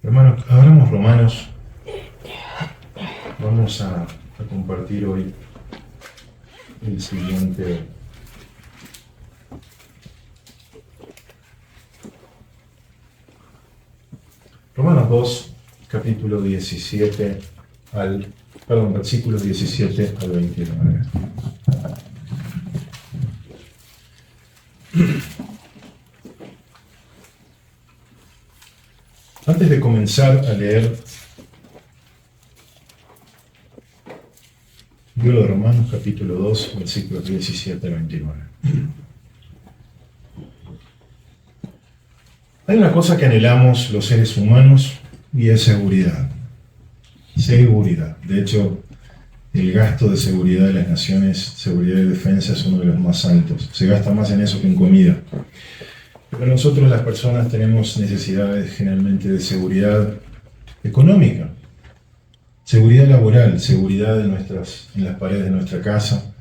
Hermanos, abramos Romanos. Vamos a compartir hoy el siguiente. Romanos 2, capítulo 17 versículo 17 al 29. Antes de comenzar a leer el libro de Romanos, capítulo 2, versículos 17 al 29. Hay una cosa que anhelamos los seres humanos y es seguridad. Seguridad. De hecho, el gasto de seguridad de las naciones, seguridad y defensa, es uno de los más altos. Se gasta más en eso que en comida. Pero nosotros las personas tenemos necesidades generalmente de seguridad económica, seguridad laboral, seguridad en las paredes de nuestra casa.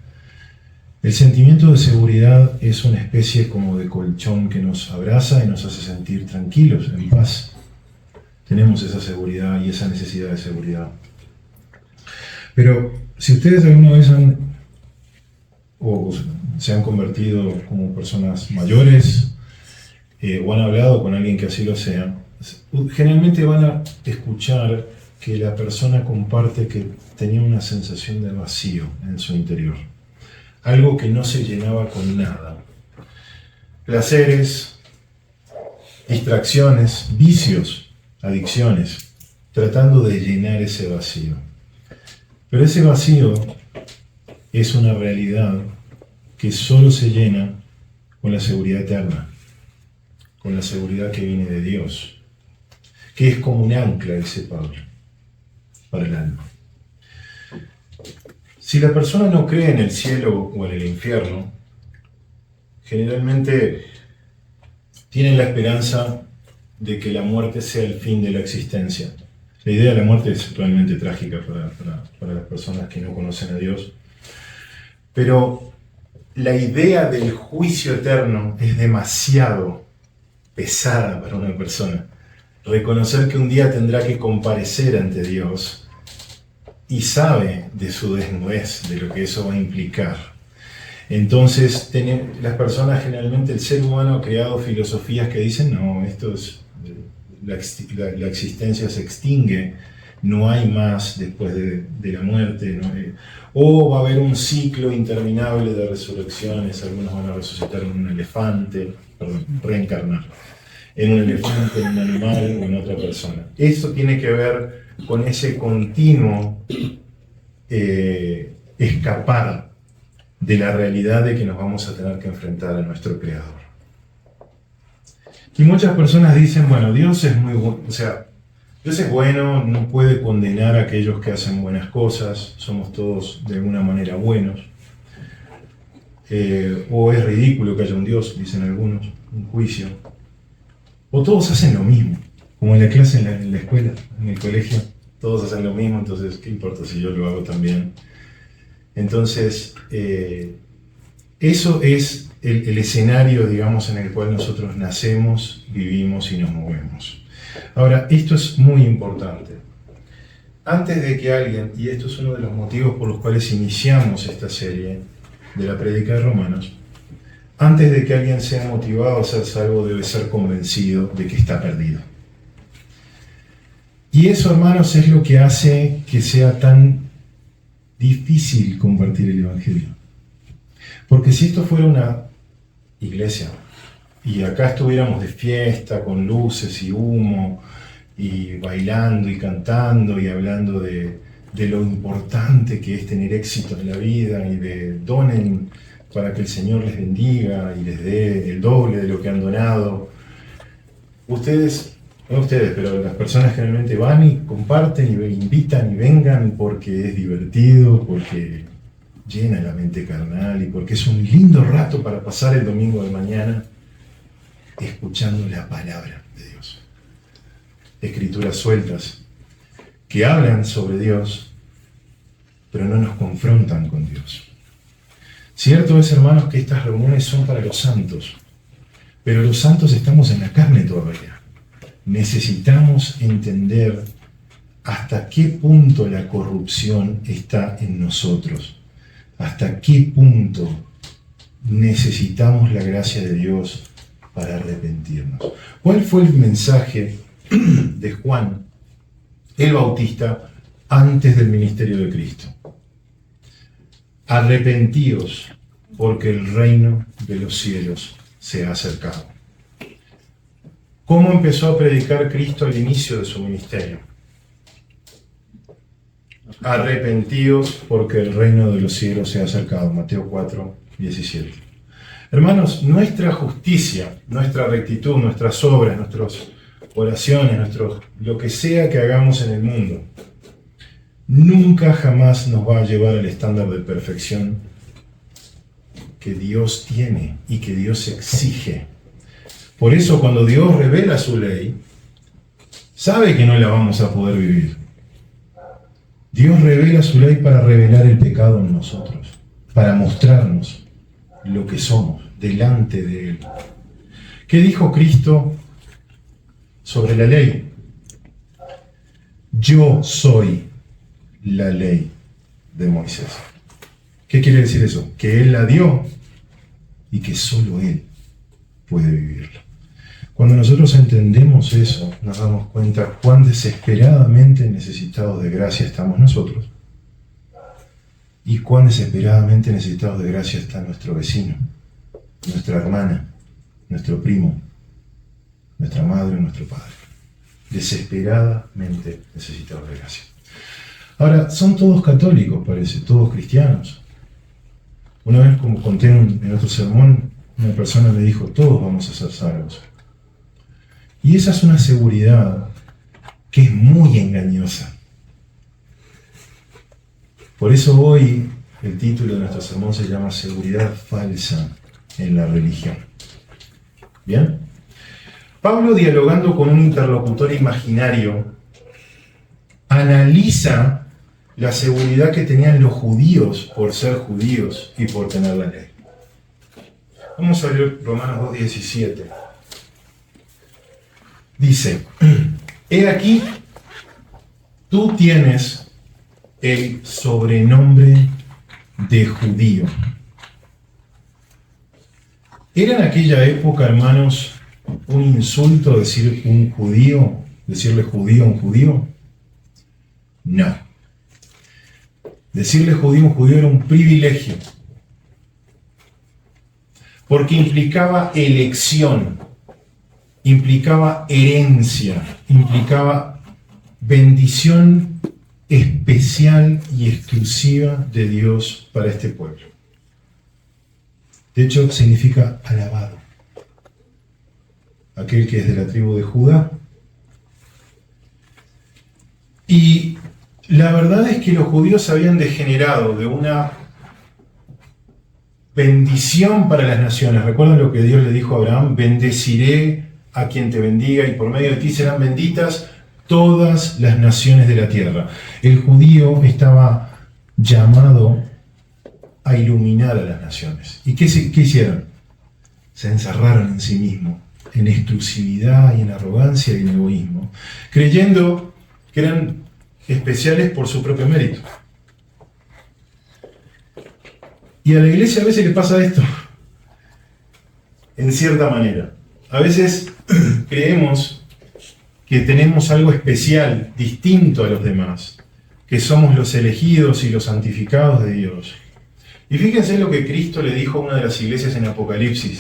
El sentimiento de seguridad es una especie como de colchón que nos abraza y nos hace sentir tranquilos, en paz. Tenemos esa seguridad y esa necesidad de seguridad. Pero si ustedes alguna vez se han convertido como personas mayores, o han hablado con alguien que así lo sea, generalmente van a escuchar que la persona comparte que tenía una sensación de vacío en su interior. Algo que no se llenaba con nada. Placeres, distracciones, vicios, adicciones, tratando de llenar ese vacío. Pero ese vacío es una realidad que solo se llena con la seguridad eterna, con la seguridad que viene de Dios, que es como un ancla, dice Pablo, para el alma. Si la persona no cree en el cielo o en el infierno, generalmente tienen la esperanza de que la muerte sea el fin de la existencia. La idea de la muerte es realmente trágica para las personas que no conocen a Dios, pero la idea del juicio eterno es demasiado pesada para una persona. Reconocer que un día tendrá que comparecer ante Dios y sabe de su desnudez, de lo que eso va a implicar. Entonces, las personas, generalmente el ser humano ha creado filosofías que dicen, no, esto es, la existencia se extingue, no hay más después de la muerte, ¿no? O va a haber un ciclo interminable de resurrecciones, algunos van a resucitar en un elefante, reencarnar en un elefante, en un animal o en otra persona. Esto tiene que ver con ese continuo escapar de la realidad de que nos vamos a tener que enfrentar a nuestro Creador. Y muchas personas dicen, bueno, Dios es muy bueno, Dios es bueno, no puede condenar a aquellos que hacen buenas cosas, somos todos de alguna manera buenos. O es ridículo que haya un Dios, dicen algunos, un juicio. O todos hacen lo mismo, como en la clase, en la escuela, en el colegio, todos hacen lo mismo, entonces, ¿qué importa si yo lo hago también? Entonces, eso es el escenario, digamos, en el cual nosotros nacemos, vivimos y nos movemos. Ahora, esto es muy importante. Antes de que alguien, y esto es uno de los motivos por los cuales iniciamos esta serie de la prédica de Romanos, antes de que alguien sea motivado a hacer salvo, debe ser convencido de que está perdido. Y eso, hermanos, es lo que hace que sea tan difícil compartir el Evangelio. Porque si esto fuera una iglesia, y acá estuviéramos de fiesta, con luces y humo, y bailando y cantando y hablando de lo importante que es tener éxito en la vida, y de donen para que el Señor les bendiga y les dé el doble de lo que han donado. No ustedes, pero las personas generalmente van y comparten y invitan y vengan porque es divertido, porque llena la mente carnal y porque es un lindo rato para pasar el domingo de mañana escuchando la palabra de Dios. Escrituras sueltas que hablan sobre Dios, pero no nos confrontan con Dios. Cierto es, hermanos, que estas reuniones son para los santos, pero los santos estamos en la carne todavía. necesitamos entender hasta qué punto la corrupción está en nosotros, hasta qué punto necesitamos la gracia de Dios para arrepentirnos. ¿Cuál fue el mensaje de Juan el Bautista antes del ministerio de Cristo? Arrepentíos, porque el reino de los cielos se ha acercado. ¿Cómo empezó a predicar Cristo al inicio de su ministerio? Arrepentíos, porque el reino de los cielos se ha acercado. Mateo 4, 17. Hermanos, nuestra justicia, nuestra rectitud, nuestras obras, nuestras oraciones, lo que sea que hagamos en el mundo, nunca jamás nos va a llevar al estándar de perfección que Dios tiene y que Dios exige. Por eso cuando Dios revela su ley, sabe que no la vamos a poder vivir. Dios revela su ley para revelar el pecado en nosotros, para mostrarnos lo que somos delante de Él. ¿Qué dijo Cristo sobre la ley? Yo soy la ley de Moisés. ¿Qué quiere decir eso? Que Él la dio y que solo Él puede vivirla. Cuando nosotros entendemos eso, nos damos cuenta cuán desesperadamente necesitados de gracia estamos nosotros y cuán desesperadamente necesitados de gracia está nuestro vecino, nuestra hermana, nuestro primo, nuestra madre o nuestro padre. Desesperadamente necesitados de gracia. Ahora, son todos católicos, parece, todos cristianos. Una vez, como conté en otro sermón, una persona me dijo, todos vamos a ser salvos. Y esa es una seguridad que es muy engañosa. Por eso hoy el título de nuestro sermón se llama Seguridad falsa en la religión. ¿Bien? Pablo, dialogando con un interlocutor imaginario, analiza la seguridad que tenían los judíos por ser judíos y por tener la ley. Vamos a leer Romanos 2:17. Dice, he aquí, tú tienes el sobrenombre de judío. ¿Era en aquella época, hermanos, un insulto decir un judío, decirle judío a un judío? No. Decirle judío a un judío era un privilegio, porque implicaba elección, implicaba herencia, implicaba bendición especial y exclusiva de Dios para este pueblo. De hecho, significa alabado. Aquel que es de la tribu de Judá. Y la verdad es que los judíos habían degenerado de una bendición para las naciones. ¿Recuerdan lo que Dios le dijo a Abraham? Bendeciré a quien te bendiga y por medio de ti serán benditas todas las naciones de la tierra. El judío estaba llamado a iluminar a las naciones. ¿Y qué hicieron? Se encerraron en sí mismos, en exclusividad y en arrogancia y en egoísmo, creyendo que eran especiales por su propio mérito. Y a la iglesia a veces le pasa esto, en cierta manera. A veces creemos que tenemos algo especial, distinto a los demás, que somos los elegidos y los santificados de Dios. Y fíjense lo que Cristo le dijo a una de las iglesias en Apocalipsis.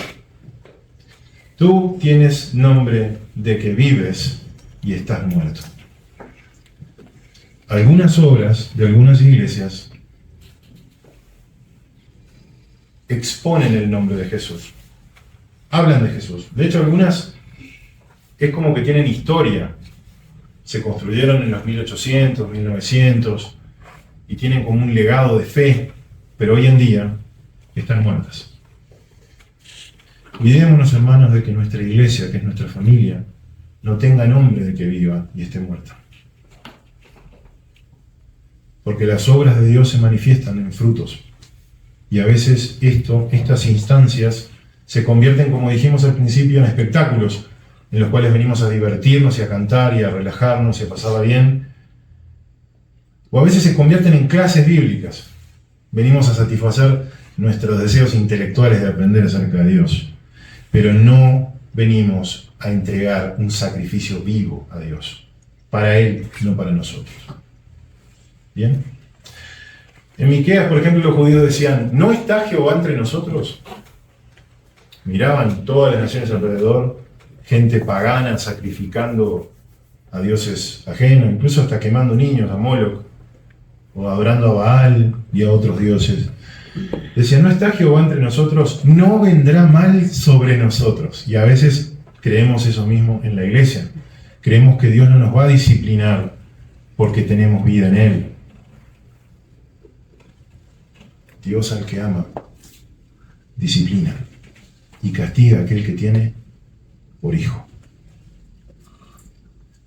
Tú tienes nombre de que vives y estás muerto. Algunas obras de algunas iglesias exponen el nombre de Jesús. Hablan de Jesús. De hecho, algunas es como que tienen historia. Se construyeron en los 1800, 1900 y tienen como un legado de fe, pero hoy en día están muertas. Cuidémonos, hermanos, de que nuestra iglesia, que es nuestra familia, no tenga nombre de que viva y esté muerta. Porque las obras de Dios se manifiestan en frutos. Y a veces estas instancias se convierten, como dijimos al principio, en espectáculos, en los cuales venimos a divertirnos y a cantar y a relajarnos y a pasarla bien. O a veces se convierten en clases bíblicas. Venimos a satisfacer nuestros deseos intelectuales de aprender acerca de Dios, pero no venimos a entregar un sacrificio vivo a Dios, para Él, no para nosotros. ¿Bien? En Miqueas, por ejemplo, los judíos decían, ¿no está Jehová entre nosotros? Miraban todas las naciones alrededor, gente pagana sacrificando a dioses ajenos, incluso hasta quemando niños a Moloch, o adorando a Baal y a otros dioses. Decían, ¿no está Jehová entre nosotros? No vendrá mal sobre nosotros. Y a veces creemos eso mismo en la iglesia. Creemos que Dios no nos va a disciplinar porque tenemos vida en Él. Dios al que ama, disciplina y castiga a aquel que tiene por hijo.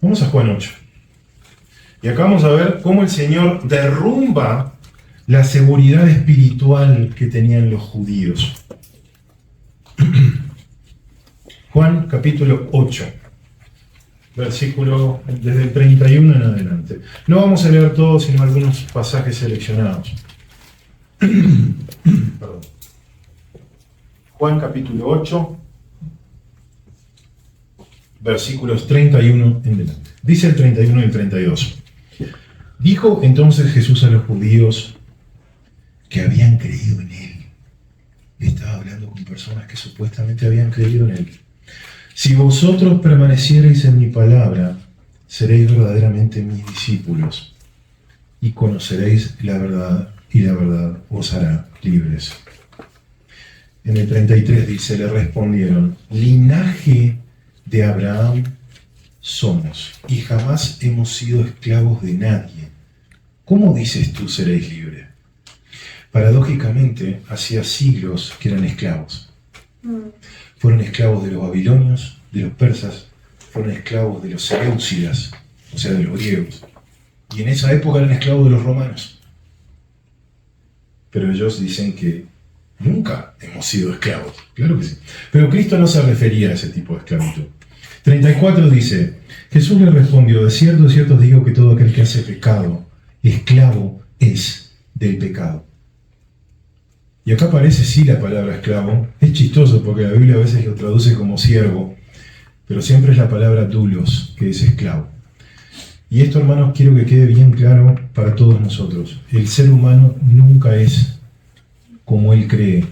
Vamos a Juan 8. Y acá vamos a ver cómo el Señor derrumba la seguridad espiritual que tenían los judíos. Juan capítulo 8, versículo desde el 31 en adelante. No vamos a leer todo, sino algunos pasajes seleccionados. Perdón. Juan capítulo 8, versículos 31 en adelante. Dice el 31 y el 32. Dijo entonces Jesús a los judíos que habían creído en Él. Estaba hablando con personas que supuestamente habían creído en Él. Si vosotros permaneciereis en mi palabra, seréis verdaderamente mis discípulos y conoceréis la verdad, y la verdad os hará libres. En el 33 dice, le respondieron, linaje de Abraham somos y jamás hemos sido esclavos de nadie. ¿Cómo dices tú seréis libres? Paradójicamente, hacía siglos que eran esclavos. Fueron esclavos de los babilonios, de los persas, fueron esclavos de los seleucidas, o sea, de los griegos. Y en esa época eran esclavos de los romanos. Pero ellos dicen que nunca hemos sido esclavos. Claro que sí. Pero Cristo no se refería a ese tipo de esclavitud. 34 dice, Jesús le respondió, de cierto os digo que todo aquel que hace pecado, esclavo es del pecado. Y acá aparece sí la palabra esclavo. Es chistoso porque la Biblia a veces lo traduce como siervo, pero siempre es la palabra doulos, que es esclavo. Y esto, hermanos, quiero que quede bien claro para todos nosotros. El ser humano nunca es, como él cree,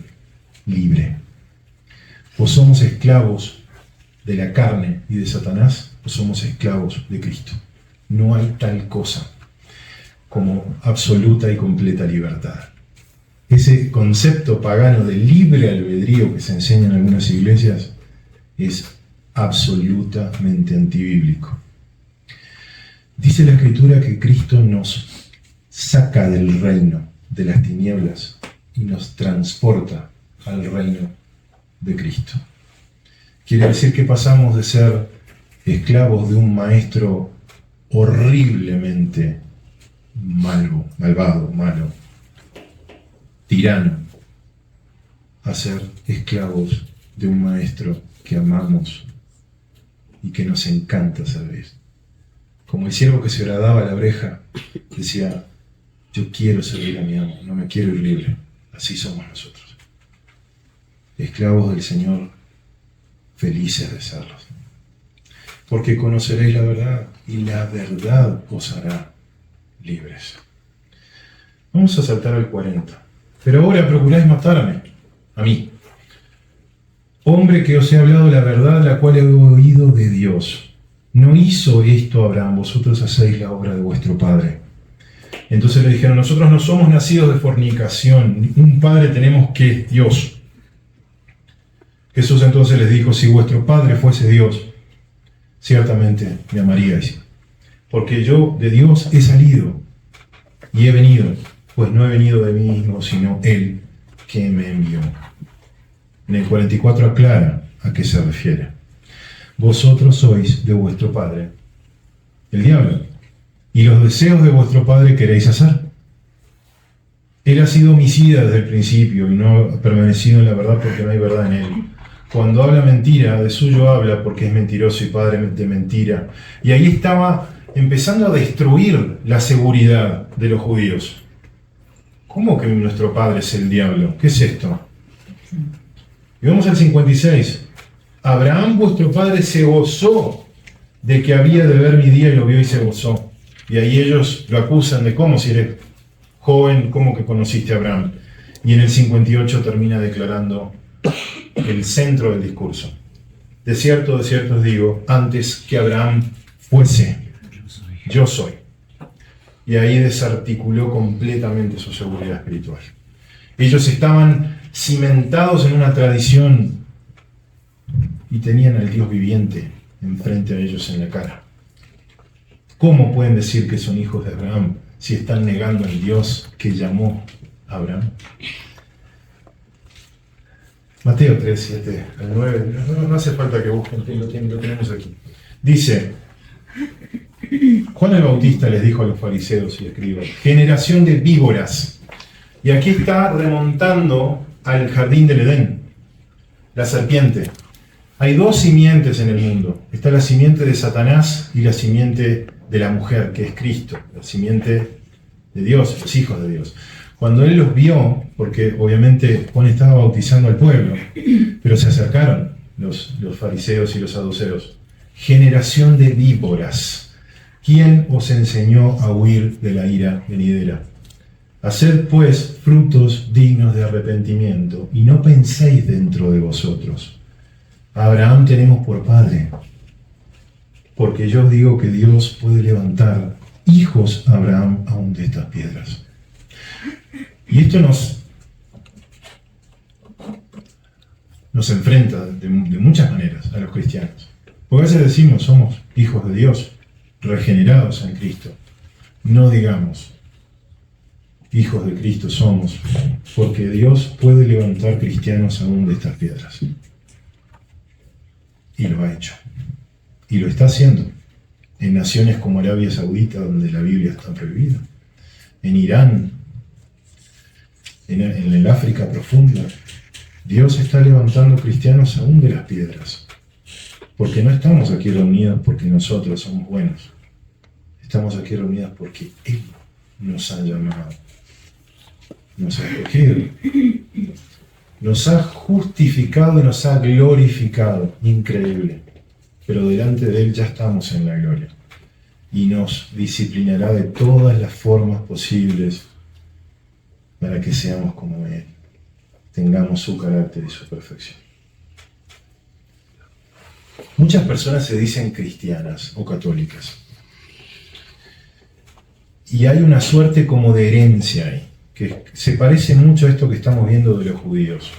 libre. O somos esclavos de la carne y de Satanás, o somos esclavos de Cristo. No hay tal cosa como absoluta y completa libertad. Ese concepto pagano de libre albedrío que se enseña en algunas iglesias es absolutamente antibíblico. Dice la Escritura que Cristo nos saca del reino de las tinieblas y nos transporta al reino de Cristo. Quiere decir que pasamos de ser esclavos de un maestro horriblemente malvado, malo, tirano, a ser esclavos de un maestro que amamos y que nos encanta servir. Como el siervo que se agradaba a la oreja, decía, yo quiero servir a mi amo, no me quiero ir libre. Así somos nosotros. Esclavos del Señor, felices de serlos. Porque conoceréis la verdad y la verdad os hará libres. Vamos a saltar al 40. Pero ahora procuráis matarme, a mí. Hombre que os he hablado la verdad, la cual he oído de Dios. No hizo esto Abraham, vosotros hacéis la obra de vuestro padre. Entonces le dijeron, nosotros no somos nacidos de fornicación, un padre tenemos que es Dios. Jesús entonces les dijo, si vuestro padre fuese Dios, ciertamente me amaríais. Porque yo de Dios he salido y he venido, pues no he venido de mí mismo, sino Él que me envió. En el 44 aclara a qué se refiere. Vosotros sois de vuestro padre, el diablo, y los deseos de vuestro padre queréis hacer. Él ha sido homicida desde el principio y no ha permanecido en la verdad porque no hay verdad en él. cuando habla mentira, de suyo habla porque es mentiroso y padre de mentira. Y ahí estaba empezando a destruir la seguridad de los judíos. ¿Cómo que nuestro padre es el diablo? ¿Qué es esto? Y vamos al 56. Abraham, vuestro padre, se gozó de que había de ver mi día y lo vio y se gozó. Y ahí ellos lo acusan de cómo, si eres joven, cómo que conociste a Abraham. Y en el 58 termina declarando el centro del discurso. De cierto os digo, antes que Abraham fuese, yo soy. Y ahí desarticuló completamente su seguridad espiritual. Ellos estaban cimentados en una tradición y tenían al Dios viviente enfrente a ellos en la cara. ¿Cómo pueden decir que son hijos de Abraham si están negando al Dios que llamó a Abraham? Mateo 3, 7 al 9, no hace falta que busquen, lo tenemos aquí. Dice, Juan el Bautista les dijo a los fariseos y escribas, generación de víboras. Y aquí está remontando al jardín del Edén, la serpiente. Hay dos simientes en el mundo. Está la simiente de Satanás y la simiente de la mujer, que es Cristo, la simiente de Dios, los hijos de Dios. Cuando él los vio, porque obviamente Juan estaba bautizando al pueblo, pero se acercaron los fariseos y los saduceos. Generación de víboras, ¿quién os enseñó a huir de la ira venidera? Haced pues frutos dignos de arrepentimiento, y no penséis dentro de vosotros. A Abraham tenemos por padre, porque yo os digo que Dios puede levantar hijos a Abraham aún de estas piedras. Y esto nos enfrenta de muchas maneras a los cristianos. Porque a veces decimos, somos hijos de Dios, regenerados en Cristo. No digamos, hijos de Cristo somos, porque Dios puede levantar cristianos aún de estas piedras. Y lo ha hecho. Y lo está haciendo en naciones como Arabia Saudita, donde la Biblia está prohibida. En Irán, en el África profunda, Dios está levantando cristianos aún de las piedras. Porque no estamos aquí reunidos porque nosotros somos buenos. Estamos aquí reunidos porque Él nos ha llamado. Nos ha escogido. Nos ha justificado y nos ha glorificado. Increíble. Pero delante de Él ya estamos en la gloria. Y nos disciplinará de todas las formas posibles para que seamos como Él. Tengamos su carácter y su perfección. Muchas personas se dicen cristianas o católicas. Y hay una suerte como de herencia ahí, que se parece mucho a esto que estamos viendo de los judíos.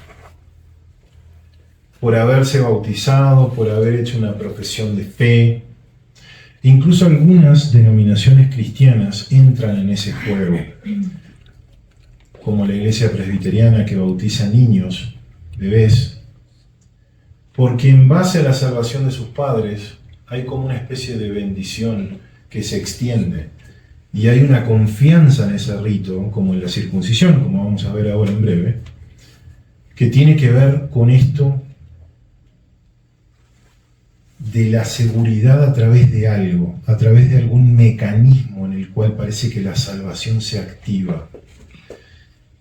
Por haberse bautizado, por haber hecho una profesión de fe. Incluso algunas denominaciones cristianas entran en ese juego, como la iglesia presbiteriana que bautiza niños, bebés, porque en base a la salvación de sus padres hay como una especie de bendición que se extiende y hay una confianza en ese rito, como en la circuncisión, como vamos a ver ahora en breve, que tiene que ver con esto de la seguridad a través de algo, a través de algún mecanismo en el cual parece que la salvación se activa.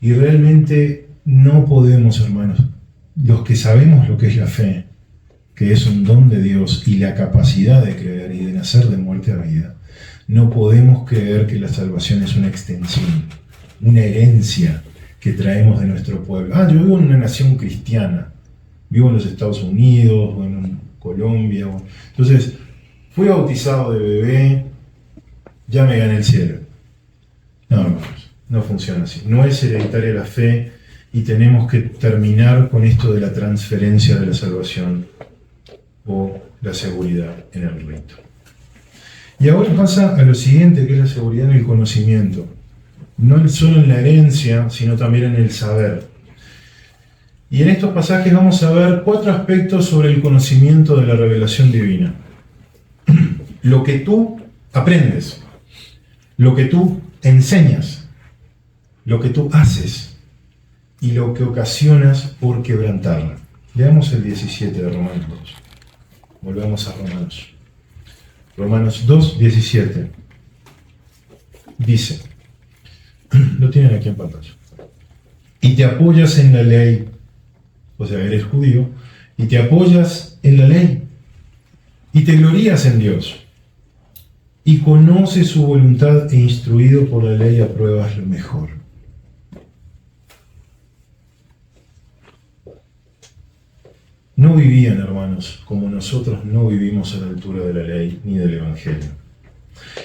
Y realmente no podemos, hermanos, los que sabemos lo que es la fe, que es un don de Dios y la capacidad de creer y de nacer de muerte a vida, no podemos creer que la salvación es una extensión, una herencia que traemos de nuestro pueblo. Yo vivo en una nación cristiana, vivo en los Estados Unidos o en Colombia. Entonces, fui bautizado de bebé, ya me gané el cielo. No, hermanos, no funciona así. No es hereditaria la fe y tenemos que terminar con esto de la transferencia de la salvación o la seguridad en el rito. Y ahora pasa a lo siguiente, que es la seguridad en el conocimiento. No solo en la herencia, sino también en el saber. Y en estos pasajes vamos a ver 4 aspectos sobre el conocimiento de la revelación divina. Lo que tú aprendes, lo que tú enseñas, lo que tú haces y lo que ocasionas por quebrantarla. Leamos el 17 de Romanos 2. Volvemos a Romanos. Romanos 2, 17. Dice, lo tienen aquí en pantalla. Y te apoyas en la ley, o sea, eres judío, y te apoyas en la ley, y te glorías en Dios, y conoces su voluntad e instruido por la ley apruebas lo mejor. No vivían, hermanos, como nosotros no vivimos a la altura de la ley ni del Evangelio.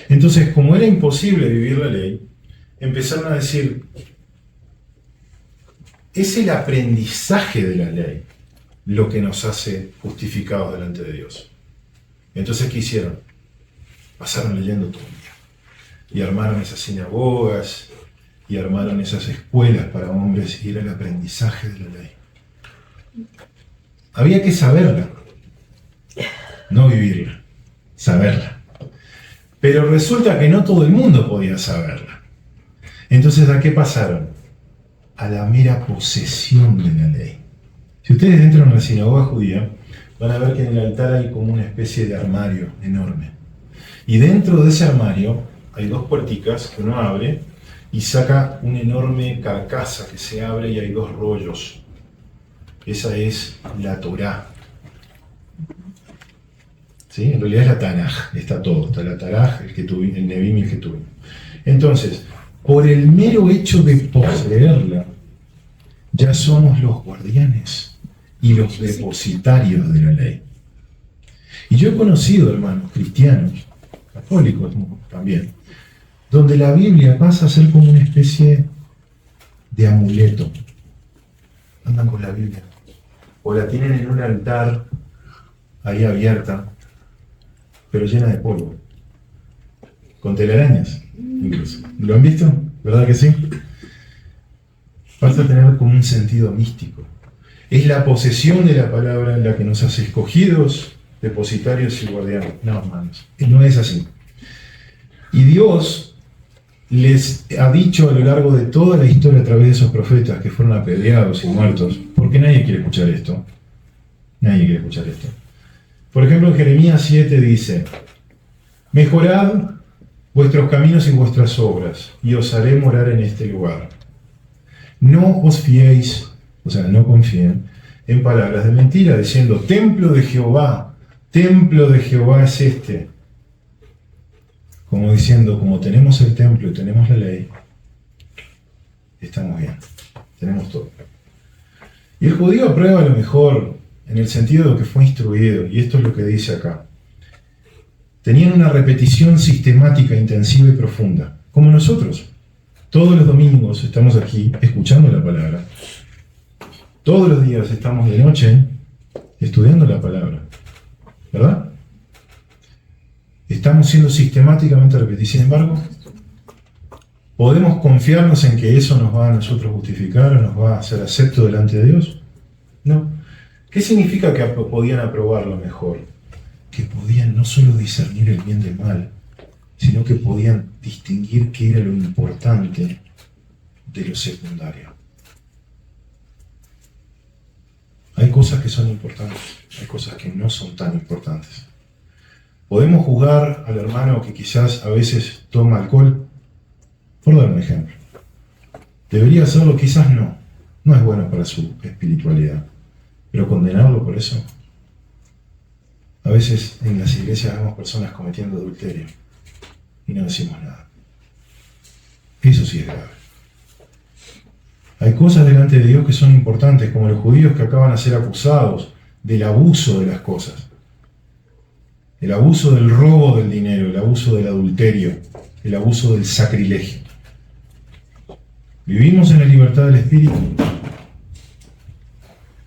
Entonces, como era imposible vivir la ley, empezaron a decir, es el aprendizaje de la ley lo que nos hace justificados delante de Dios. Entonces, ¿qué hicieron? Pasaron leyendo todo el día. Y armaron esas sinagogas, y armaron esas escuelas para hombres, y era el aprendizaje de la ley. Había que saberla, no vivirla, saberla. Pero resulta que no todo el mundo podía saberla. Entonces, ¿a qué pasaron? A la mera posesión de la ley. Si ustedes entran a una sinagoga judía, van a ver que en el altar hay como una especie de armario enorme. Y dentro de ese armario hay dos puerticas que uno abre y saca una enorme carcasa que se abre y hay dos rollos. Esa es la Torá. ¿Sí? En realidad es la Tanaj, está todo. Está la Taraj, el Nevim y el Ketuvim. Entonces, por el mero hecho de poseerla, ya somos los guardianes y los depositarios de la ley. Y yo he conocido hermanos cristianos, católicos también, donde la Biblia pasa a ser como una especie de amuleto. Andan con la Biblia. O la tienen en un altar ahí abierta, pero llena de polvo. Con telarañas, incluso. ¿Lo han visto? ¿Verdad que sí? Pasa a tener como un sentido místico. Es la posesión de la palabra la que nos hace escogidos, depositarios y guardianes. No, hermanos, no es así. Y Dios les ha dicho a lo largo de toda la historia a través de esos profetas que fueron apedreados y muertos, porque nadie quiere escuchar esto. Nadie quiere escuchar esto. Por ejemplo, en Jeremías 7 dice, mejorad vuestros caminos y vuestras obras, y os haré morar en este lugar. No os fiéis, o sea, no confíen, en palabras de mentira, diciendo, templo de Jehová es este. Como diciendo, como tenemos el templo y tenemos la ley, estamos bien, tenemos todo. Y el judío aprueba lo mejor, en el sentido de que fue instruido, y esto es lo que dice acá. Tenían una repetición sistemática, intensiva y profunda, como nosotros. Todos los domingos estamos aquí escuchando la palabra. Todos los días estamos de noche estudiando la palabra. ¿Verdad? Estamos siendo sistemáticamente repetidos. Sin embargo, ¿podemos confiarnos en que eso nos va a nosotros justificar o nos va a hacer acepto delante de Dios? No. ¿Qué significa que podían aprobarlo mejor? Que podían no solo discernir el bien del mal, sino que podían distinguir qué era lo importante de lo secundario. Hay cosas que son importantes, hay cosas que no son tan importantes. ¿Podemos juzgar al hermano que quizás a veces toma alcohol? Por dar un ejemplo. ¿Debería hacerlo? Quizás no. No es bueno para su espiritualidad. Pero condenarlo por eso. A veces en las iglesias vemos personas cometiendo adulterio y no decimos nada. Eso sí es grave. Hay cosas delante de Dios que son importantes, como los judíos que acaban de ser acusados del abuso de las cosas. El abuso del robo del dinero, el abuso del adulterio, el abuso del sacrilegio. ¿Vivimos en la libertad del espíritu?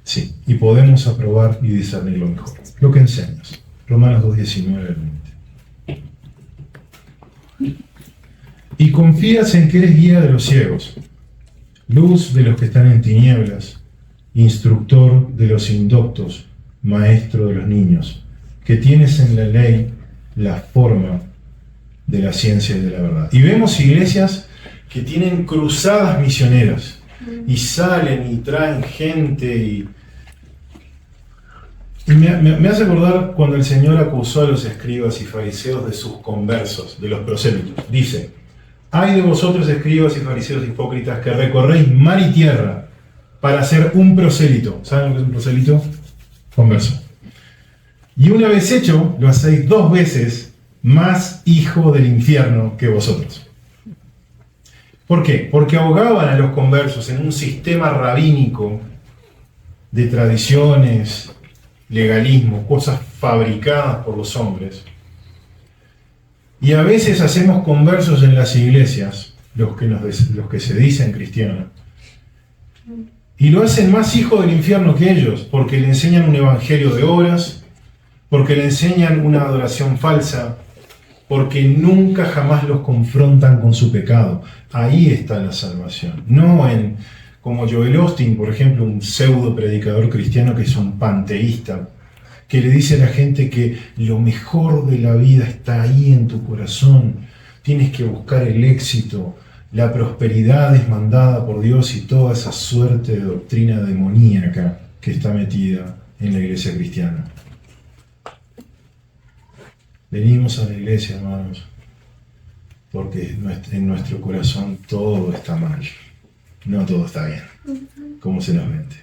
Sí, y podemos aprobar y discernirlo mejor. Lo que enseñas. Romanos 2, 19 al 20. Y confías en que eres guía de los ciegos, luz de los que están en tinieblas, instructor de los indoctos, maestro de los niños, que tienes en la ley la forma de la ciencia y de la verdad. Y vemos iglesias que tienen cruzadas misioneras, y salen y traen gente, Y me hace acordar cuando el Señor acusó a los escribas y fariseos de sus conversos, de los prosélitos. Dice: «Ay de vosotros, escribas y fariseos hipócritas, que recorréis mar y tierra para hacer un prosélito». ¿Saben lo que es un prosélito? Converso. «Y una vez hecho, lo hacéis 2 veces más hijo del infierno que vosotros». ¿Por qué? Porque ahogaban a los conversos en un sistema rabínico de tradiciones, legalismo, cosas fabricadas por los hombres. Y a veces hacemos conversos en las iglesias, los que se dicen cristianos, y lo hacen más hijo del infierno que ellos, porque le enseñan un evangelio de obras, porque le enseñan una adoración falsa, porque nunca jamás los confrontan con su pecado. Ahí está la salvación, no en, como Joel Osteen, por ejemplo, un pseudo predicador cristiano que es un panteísta, que le dice a la gente que lo mejor de la vida está ahí en tu corazón, tienes que buscar el éxito, la prosperidad es mandada por Dios, y toda esa suerte de doctrina demoníaca que está metida en la iglesia cristiana. Venimos a la iglesia, hermanos, porque en nuestro corazón todo está mal, no todo está bien, como se nos vende.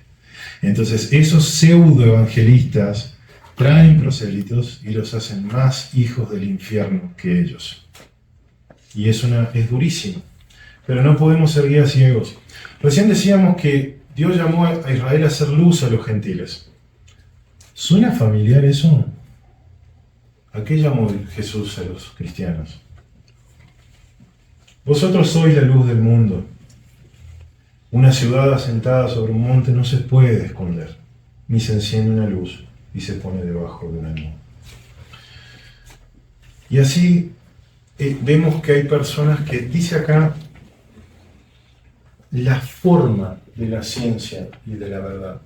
Entonces, esos pseudo evangelistas traen prosélitos y los hacen más hijos del infierno que ellos. Y es durísimo. Pero no podemos ser guías ciegos. Recién decíamos que Dios llamó a Israel a hacer luz a los gentiles. ¿Suena familiar eso? ¿A qué llamó Jesús a los cristianos? Vosotros sois la luz del mundo. Una ciudad asentada sobre un monte no se puede esconder, ni se enciende una luz y se pone debajo de una nube. Y así vemos que hay personas que, dice acá, la forma de la ciencia y de la verdad.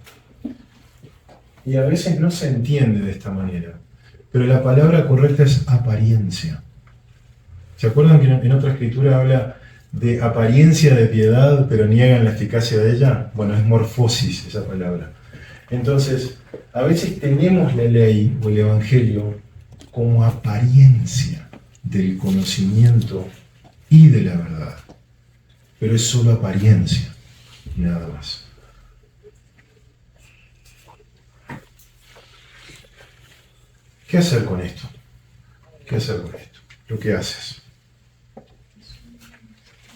Y a veces no se entiende de esta manera, pero la palabra correcta es apariencia. ¿Se acuerdan que en otra escritura habla de apariencia de piedad, pero niegan la eficacia de ella? Bueno, es morfosis esa palabra. Entonces, a veces tenemos la ley o el evangelio como apariencia del conocimiento y de la verdad, pero es solo apariencia, nada más. ¿Qué hacer con esto? ¿Qué hacer con esto? Lo que haces.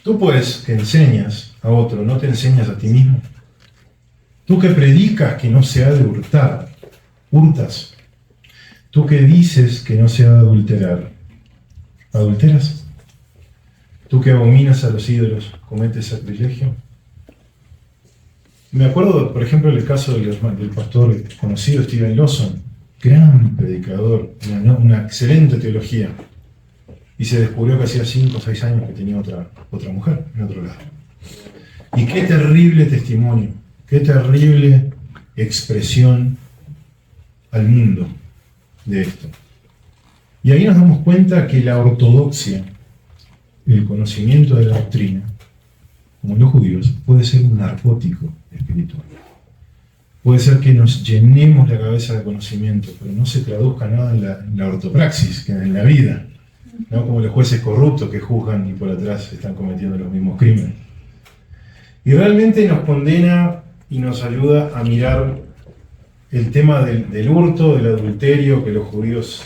Tú, pues, que enseñas a otro, ¿no te enseñas a ti mismo? Tú que predicas que no se ha de hurtar, ¿hurtas? Tú que dices que no se ha de adulterar, ¿adulteras? Tú que abominas a los ídolos, ¿cometes sacrilegio? Me acuerdo, por ejemplo, el caso del pastor conocido Steven Lawson, gran predicador, una excelente teología, y se descubrió que hacía 5 o 6 años que tenía otra mujer en otro lado. Y qué terrible testimonio, qué terrible expresión al mundo de esto. Y ahí nos damos cuenta que la ortodoxia, el conocimiento de la doctrina, como los judíos, puede ser un narcótico espiritual. Puede ser que nos llenemos la cabeza de conocimiento, pero no se traduzca nada en la ortopraxis, que en la vida, ¿no? Como los jueces corruptos que juzgan y por atrás están cometiendo los mismos crímenes. Y realmente nos condena y nos ayuda a mirar el tema del hurto, del adulterio que los judíos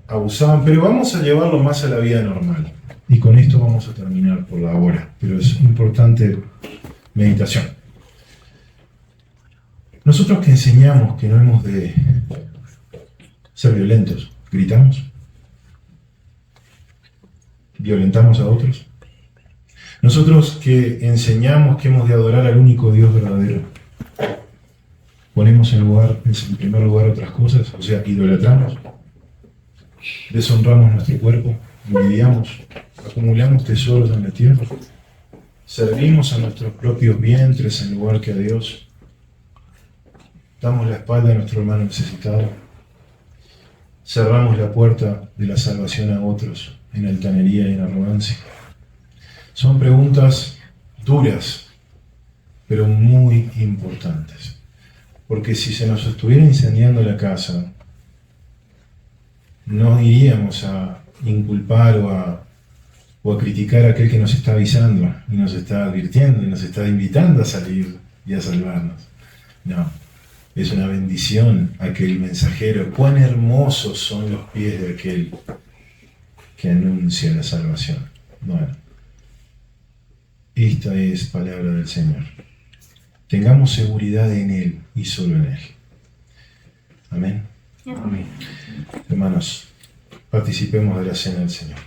abusaban, pero vamos a llevarlo más a la vida normal. Y con esto vamos a terminar por la hora, pero es importante meditación. Nosotros que enseñamos que no hemos de ser violentos, ¿gritamos? ¿Violentamos a otros? Nosotros que enseñamos que hemos de adorar al único Dios verdadero, ¿ponemos en primer lugar otras cosas? O sea, ¿idolatramos? ¿Deshonramos nuestro cuerpo? ¿Envidiamos? ¿Acumulamos tesoros en la tierra? ¿Servimos a nuestros propios vientres en lugar que a Dios? ¿Damos la espalda a nuestro hermano necesitado? ¿Cerramos la puerta de la salvación a otros en altanería y en arrogancia? Son preguntas duras, pero muy importantes. Porque si se nos estuviera incendiando la casa, no iríamos a inculpar o a criticar a aquel que nos está avisando y nos está advirtiendo y nos está invitando a salir y a salvarnos. No, es una bendición aquel mensajero. Cuán hermosos son los pies de aquel que anuncia la salvación. Bueno, esta es palabra del Señor. Tengamos seguridad en Él y solo en Él. Amén. Amén. Hermanos, participemos de la cena del Señor.